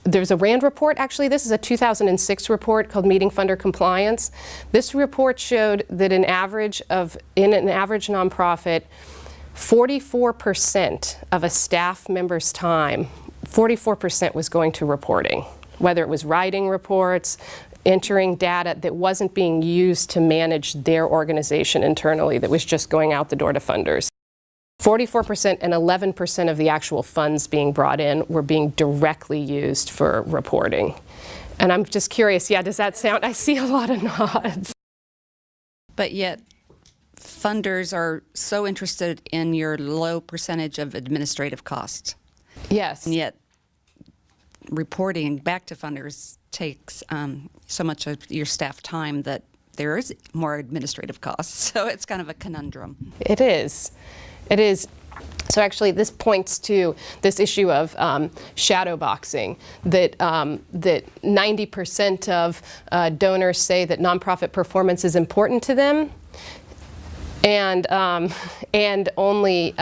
There's a RAND report, actually. This is a 2006 report called Meeting Funder Compliance. This report showed that in an average nonprofit, 44% of a staff member's time, 44% was going to reporting, whether it was writing reports, entering data that wasn't being used to manage their organization internally, that was just going out the door to funders. 44% and 11% of the actual funds being brought in were being directly used for reporting. And I'm just curious, yeah, does that sound, I see a lot of nods. But yet, funders are so interested in your low percentage of administrative costs. Yes. And yet, reporting back to funders takes so much of your staff time that there is more administrative costs. So it's kind of a conundrum. It is. It is. So actually, this points to this issue of shadow boxing, that 90% of donors say that nonprofit performance is important to them, and only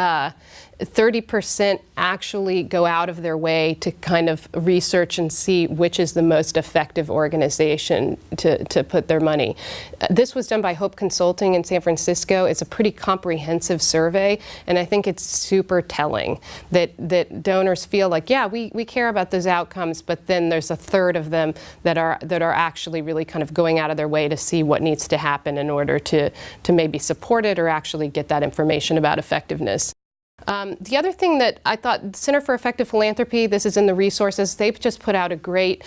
30% actually go out of their way to kind of research and see which is the most effective organization to put their money. This was done by Hope Consulting in San Francisco. It's a pretty comprehensive survey, and I think it's super telling that donors feel like, yeah, we care about those outcomes, but then there's a third of them that are actually really kind of going out of their way to see what needs to happen in order to maybe support it or actually get that information about effectiveness. The other thing that I thought, Center for Effective Philanthropy, this is in the resources, they've just put out a great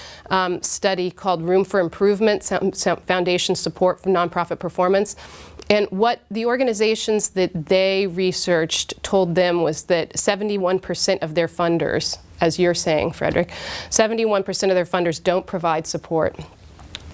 study called Room for Improvement, Foundation Support for Nonprofit Performance. And what the organizations that they researched told them was that 71% of their funders, as you're saying, Frederick, 71% of their funders don't provide support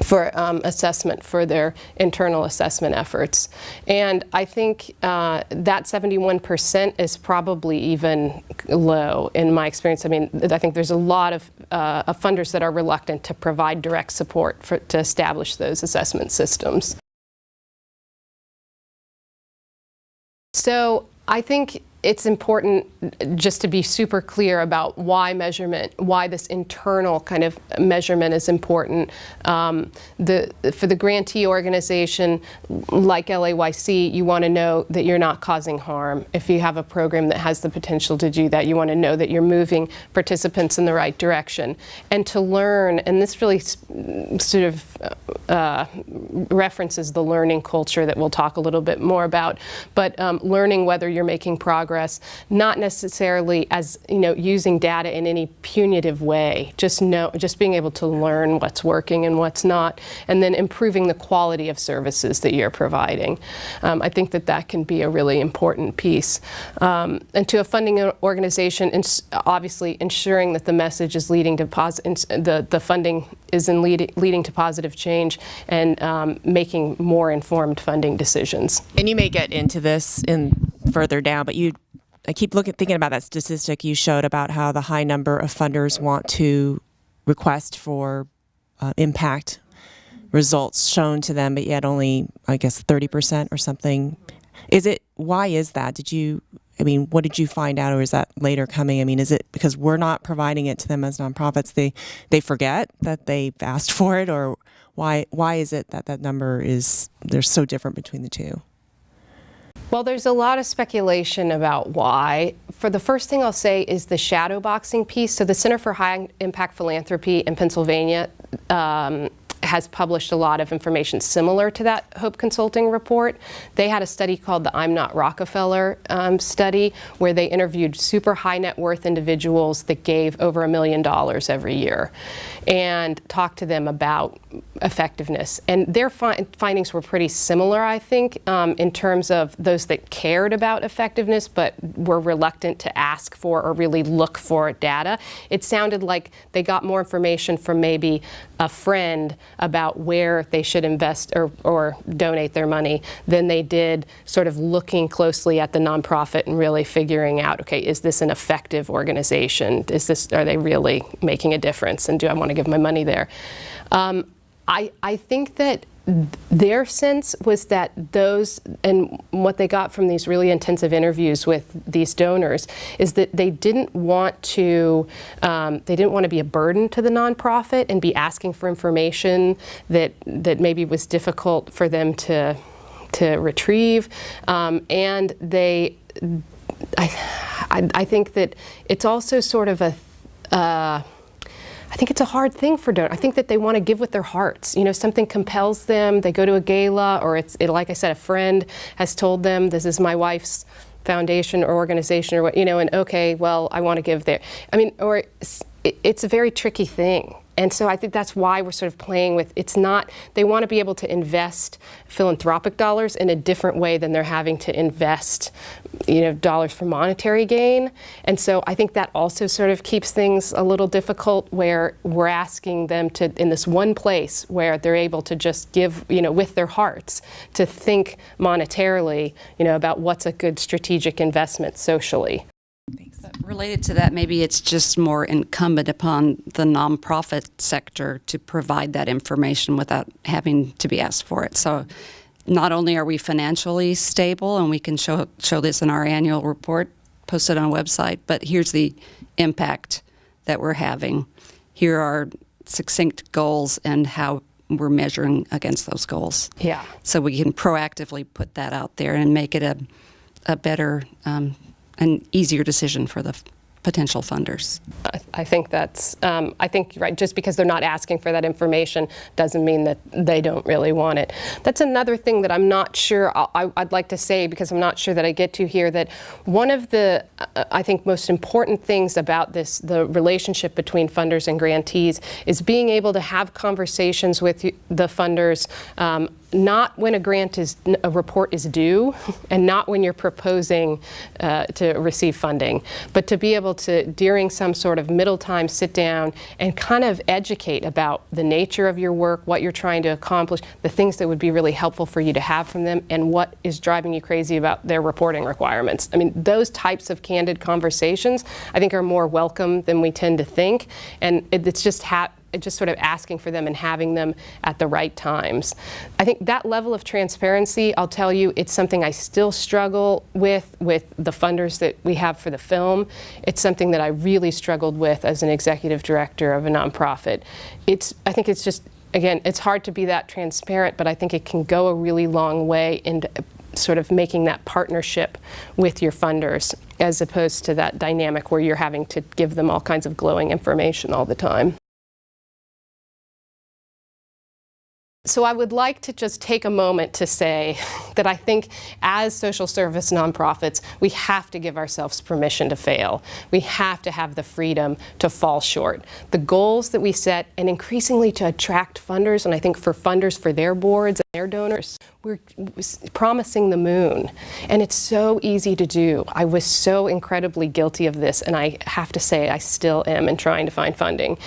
for assessment for their internal assessment efforts. And I think that 71% is probably even low in my experience. I mean, I think there's a lot of funders that are reluctant to provide direct support to establish those assessment systems. So I think it's important just to be super clear about why measurement, why this internal kind of measurement is important. For the grantee organization, like LAYC, you want to know that you're not causing harm. If you have a program that has the potential to do that, you want to know that you're moving participants in the right direction. And to learn, and this really sort of references the learning culture that we'll talk a little bit more about, but learning whether you're making progress, not necessarily as, using data in any punitive way, just being able to learn what's working and what's not, and then improving the quality of services that you're providing. I think that can be a really important piece. And to a funding organization, obviously ensuring that the message is leading to the funding is leading to positive change and making more informed funding decisions. And you may get into this further down, but I keep thinking about that statistic you showed about how the high number of funders want to request for impact results shown to them, but yet only, I guess, 30% or something. Why is that? What did you find out, or is that later coming? I mean, is it because we're not providing it to them as nonprofits, they forget that they've asked for it, or why is it that number they're so different between the two? Well, there's a lot of speculation about why. For the first thing I'll say is the shadow boxing piece. So the Center for High Impact Philanthropy in Pennsylvania has published a lot of information similar to that Hope Consulting report. They had a study called the I'm Not Rockefeller study, where they interviewed super high net worth individuals that gave over $1 million every year and talked to them about effectiveness. And their findings were pretty similar, I think, in terms of those that cared about effectiveness but were reluctant to ask for or really look for data. It sounded like they got more information from maybe a friend about where they should invest or donate their money than they did sort of looking closely at the nonprofit and really figuring out, okay, is this an effective organization? Are they really making a difference? And do I want to give my money there? I think that their sense was that those, and what they got from these really intensive interviews with these donors, is that they didn't want to be a burden to the nonprofit and be asking for information that maybe was difficult for them to retrieve, and I think that it's also sort of I think it's a hard thing for donors. I think that they want to give with their hearts. You know, something compels them. They go to a gala, or like I said, a friend has told them, this is my wife's foundation or organization or what, you know, and okay, well, I want to give there. I mean, or it's a very tricky thing. And so I think that's why we're sort of playing with, it's not, they want to be able to invest philanthropic dollars in a different way than they're having to invest, you know, dollars for monetary gain. And so I think that also sort of keeps things a little difficult, where we're asking them to, in this one place where they're able to just give, you know, with their hearts, to think monetarily, you know, about what's a good strategic investment socially. Related to that, maybe it's just more incumbent upon the nonprofit sector to provide that information without having to be asked for it. So not only are we financially stable, and we can show this in our annual report posted on a website, but here's the impact that we're having. Here are succinct goals and how we're measuring against those goals. Yeah. So we can proactively put that out there and make it a better, an easier decision for the potential funders. I think that's, I think, right, just because they're not asking for that information doesn't mean that they don't really want it. That's another thing that I'm not sure, I'd like to say, because I'm not sure that I get to here, that one of the, I think, most important things about this, the relationship between funders and grantees, is being able to have conversations with the funders, not when a report is due, and not when you're proposing to receive funding, but to be able to, during some sort of middle time, sit down and kind of educate about the nature of your work, what you're trying to accomplish, the things that would be really helpful for you to have from them, and what is driving you crazy about their reporting requirements. I mean, those types of candid conversations, I think, are more welcome than we tend to think, and it's just sort of asking for them and having them at the right times. I think that level of transparency, I'll tell you, it's something I still struggle with the funders that we have for the film. It's something that I really struggled with as an executive director of a nonprofit. I think it's just, again, it's hard to be that transparent, but I think it can go a really long way into sort of making that partnership with your funders, as opposed to that dynamic where you're having to give them all kinds of glowing information all the time. So I would like to just take a moment to say that I think as social service nonprofits, we have to give ourselves permission to fail. We have to have the freedom to fall short. The goals that we set, and increasingly to attract funders, and I think for funders for their boards and their donors, we're promising the moon. And it's so easy to do. I was so incredibly guilty of this, and I have to say I still am in trying to find funding.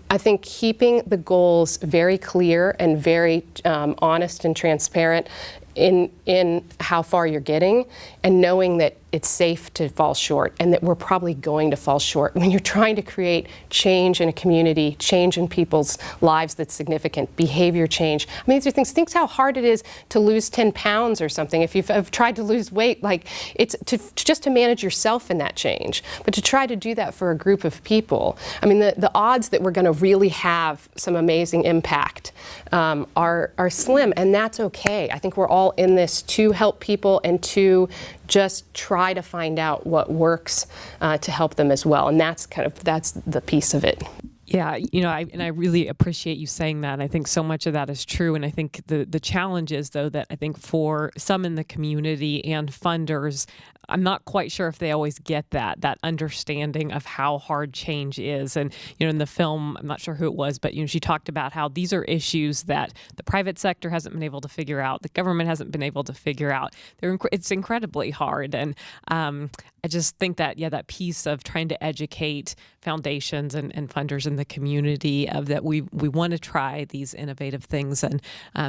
I think keeping the goals very clear and very honest and transparent in how far you're getting, and knowing that it's safe to fall short, and that we're probably going to fall short. When you're trying to create change in a community, change in people's lives that's significant, behavior change. I mean, these are things, think how hard it is to lose 10 pounds or something. If you've tried to lose weight, like, it's just to manage yourself in that change, but to try to do that for a group of people. I mean, the odds that we're going to really have some amazing impact are slim, and that's okay. I think we're all in this to help people and to just try to find out what works to help them as well, and that's the piece of it. Yeah, you know, I really appreciate you saying that. I think so much of that is true, and I think the challenge is, though, that I think for some in the community and funders, I'm not quite sure if they always get that understanding of how hard change is. And, you know, in the film, I'm not sure who it was, but, you know, she talked about how these are issues that the private sector hasn't been able to figure out, the government hasn't been able to figure out. It's incredibly hard. And I just think that, that piece of trying to educate foundations and funders in the community of that we want to try these innovative things and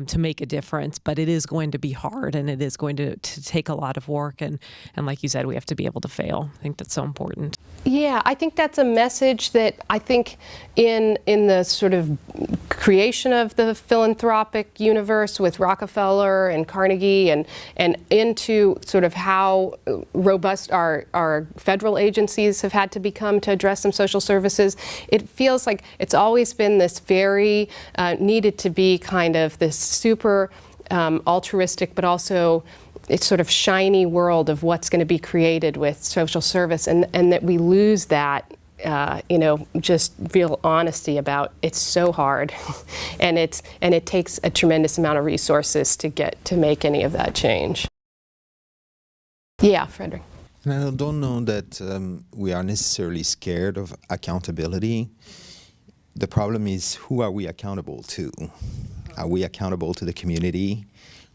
to make a difference, but it is going to be hard, and it is going to take a lot of work. And like you said, we have to be able to fail. I think that's so important. Yeah, I think that's a message that I think in the sort of creation of the philanthropic universe with Rockefeller and Carnegie and into sort of how robust our federal agencies have had to become to address some social services, it feels like it's always been this very needed to be kind of this super altruistic, but also it's sort of shiny world of what's going to be created with social service, and that we lose that, just real honesty about it's so hard, and it takes a tremendous amount of resources to make any of that change. Yeah, Frederick. And I don't know that we are necessarily scared of accountability. The problem is, who are we accountable to? Are we accountable to the community?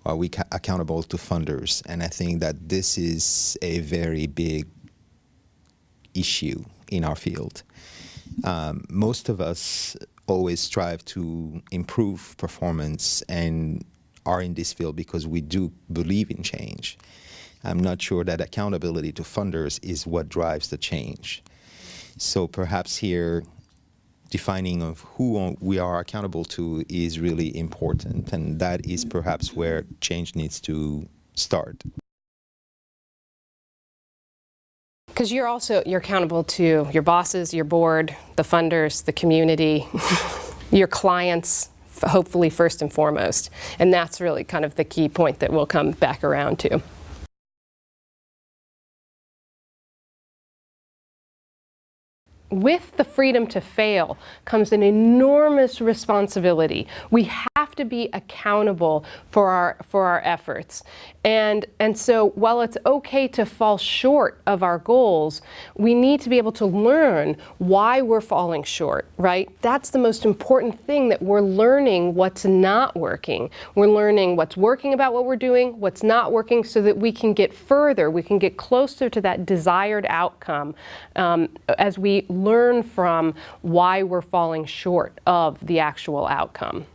Are we accountable to funders? And I think that this is a very big issue in our field. Most of us always strive to improve performance and are in this field because we do believe in change. I'm not sure that accountability to funders is what drives the change. So perhaps here, defining of who we are accountable to is really important, and that is perhaps where change needs to start. Because you're accountable to your bosses, your board, the funders, the community, your clients, hopefully first and foremost. And that's really kind of the key point that we'll come back around to. With the freedom to fail comes an enormous responsibility. We have to be accountable for our efforts. And so while it's okay to fall short of our goals, we need to be able to learn why we're falling short, right? That's the most important thing, that we're learning what's not working. We're learning what's working about what we're doing, what's not working, so that we can get further, we can get closer to that desired outcome as we learn from why we're falling short of the actual outcome.